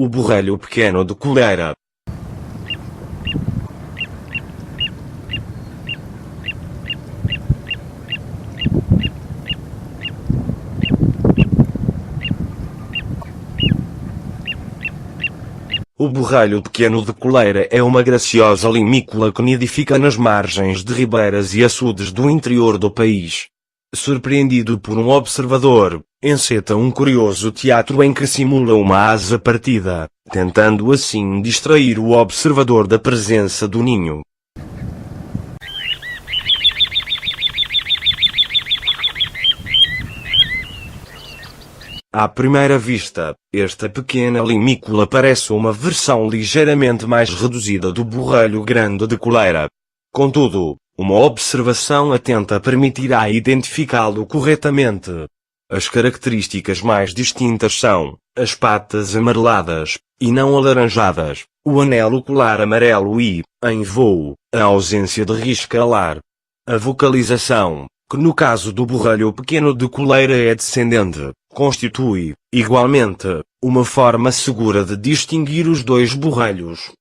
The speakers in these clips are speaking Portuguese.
O borrelho pequeno de coleira. O borrelho pequeno de coleira é uma graciosa limícola que nidifica nas margens de ribeiras e açudes do interior do país. Surpreendido por um observador, enceta um curioso teatro em que simula uma asa partida, tentando assim distrair o observador da presença do ninho. À primeira vista, esta pequena limícola parece uma versão ligeiramente mais reduzida do borrelho grande de coleira. Contudo, uma observação atenta permitirá identificá-lo corretamente. As características mais distintas são as patas amareladas, e não alaranjadas, o anelo ocular amarelo e, em voo, a ausência de risca alar. A vocalização, que no caso do borrelho pequeno de coleira é descendente, constitui, igualmente, uma forma segura de distinguir os dois borrelhos.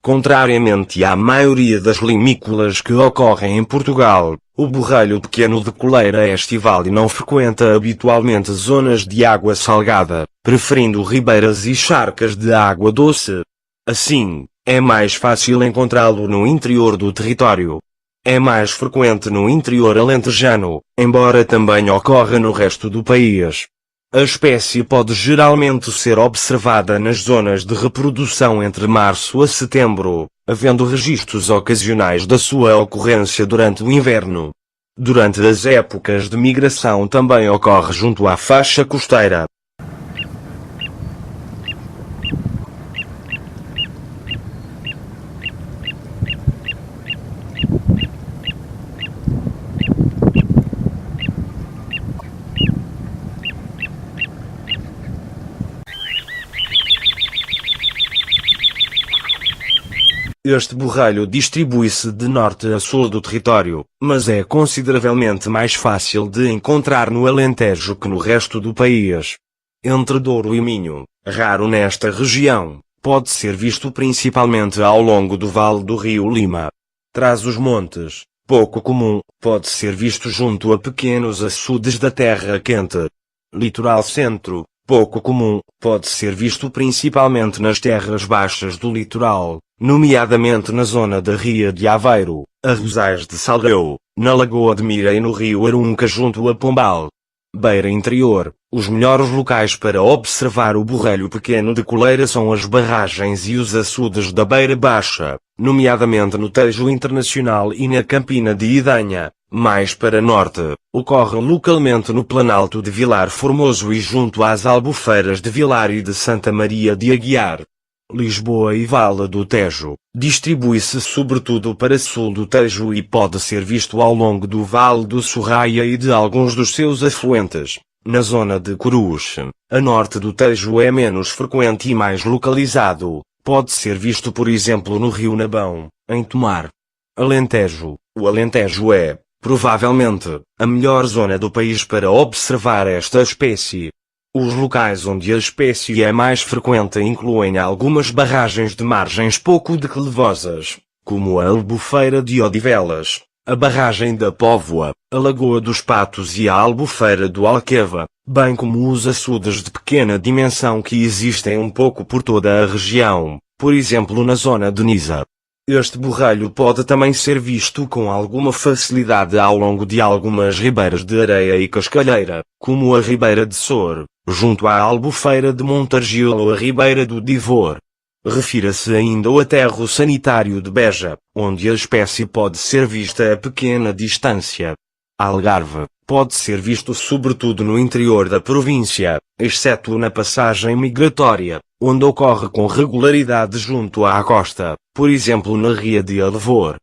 Contrariamente à maioria das limícolas que ocorrem em Portugal, o borrelho pequeno de coleira é estival e não frequenta habitualmente zonas de água salgada, preferindo ribeiras e charcas de água doce. Assim, é mais fácil encontrá-lo no interior do território. É mais frequente no interior alentejano, embora também ocorra no resto do país. A espécie pode geralmente ser observada nas zonas de reprodução entre março a setembro, havendo registros ocasionais da sua ocorrência durante o inverno. Durante as épocas de migração também ocorre junto à faixa costeira. Este borrelho distribui-se de norte a sul do território, mas é consideravelmente mais fácil de encontrar no Alentejo que no resto do país. Entre Douro e Minho, raro nesta região, pode ser visto principalmente ao longo do vale do rio Lima. Tras os montes, pouco comum, pode ser visto junto a pequenos açudes da terra quente. Litoral centro, pouco comum, pode ser visto principalmente nas terras baixas do litoral, nomeadamente na zona da Ria de Aveiro, Arrozais de Salgueiro, na Lagoa de Mira e no rio Arunca junto a Pombal. Beira interior, os melhores locais para observar o borrelho pequeno de coleira são as barragens e os açudes da Beira Baixa, nomeadamente no Tejo Internacional e na Campina de Idanha. Mais para norte, ocorre localmente no Planalto de Vilar Formoso e junto às Albufeiras de Vilar e de Santa Maria de Aguiar. Lisboa e Vale do Tejo, distribui-se sobretudo para sul do Tejo e pode ser visto ao longo do Vale do Sorraia e de alguns dos seus afluentes. Na zona de Coruche, a norte do Tejo é menos frequente e mais localizado, pode ser visto por exemplo no Rio Nabão, em Tomar. Alentejo. O Alentejo é, provavelmente, a melhor zona do país para observar esta espécie. Os locais onde a espécie é mais frequente incluem algumas barragens de margens pouco declivosas, como a Albufeira de Odivelas, a barragem da Póvoa, a Lagoa dos Patos e a Albufeira do Alqueva, bem como os açudes de pequena dimensão que existem um pouco por toda a região, por exemplo na zona de Nisa. Este borrelho pode também ser visto com alguma facilidade ao longo de algumas ribeiras de areia e cascalheira, como a Ribeira de Sor, junto à Albufeira de Montargil ou a Ribeira do Divor. Refira-se ainda ao aterro sanitário de Beja, onde a espécie pode ser vista a pequena distância. Algarve, pode ser visto sobretudo no interior da província, exceto na passagem migratória, onde ocorre com regularidade junto à costa, por exemplo na Ria de Alvor.